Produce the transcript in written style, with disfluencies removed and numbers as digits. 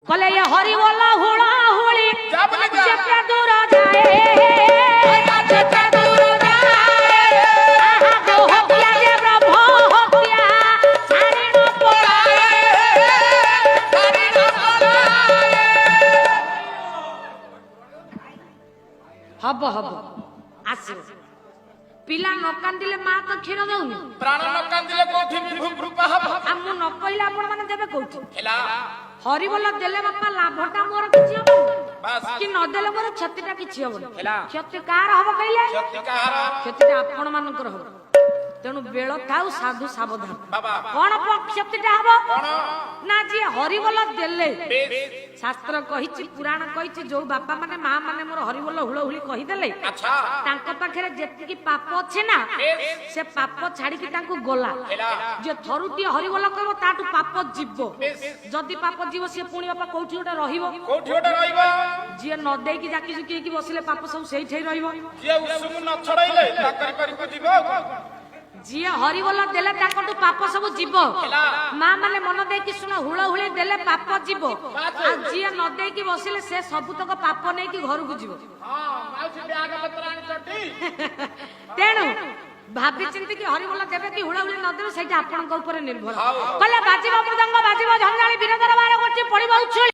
कले ये हरि बोला हुड़ा हुड़ी जेते दूर जाए जेते दूर जाए आहा गो हत्या जे ब्रह्म हत्या छाड़ी न पड़ाए छाड़ी न पड़ाए हब हब आसी पिला न कांदिले मां तो क्षीर दउनी प्राण न कांदिले कोठी विभ्रुपा हब हम न कइला आपण माने देबे कोठी हेला हरि बोला देले बापा लाभटा मोर किछि हो बस कि न देले मोर क्षतिटा किछि हो हेला क्षति कार हबो कइले क्षति कार क्षतिटा आपण मानकर हो तेनु बेळ थाउ साधु सावधान बाबा कोन क्षतिटा हबो कोन ना जी हरि बोला देले शास्त्र कहिछि पुराण कहिछि जो बापा माने मां माने मोर हरि बोला हुळहुळी कहि देले अच्छा तांका पाखरे जेति की पाप अछि ना से पाप छाडी की तांको गोला जे थरुटी हरि बोला कहबो ताटू पाप जीवो जदि पाप जीव से पुणी बापा कोठी ओटा रहिबो कोठी ओटा रहिबो जे न देई की जाकी जुकी की बसिले पाप सब सेही ठई रहिबो जे उसमु न छड़ाइले ताकरी करी को जीवो जी हरि बोला देले ताकटू पाप सब जीव मां माने मन दे की सुन हुळहुळी देले पाप जीव आ जी न दे की बसिले से सब तक पाप नै की घर को जीव हां माउसी ब्याग पत्राणी चटी तेणु भाभी चिंती की हरि बोला देबे की हुळहुळी न देबे सेटा आपन को ऊपर निर्भर कहले बाजीबा मृदंग बाजीबा झंझाळी बिरदर बार करछि पडिबो उछुली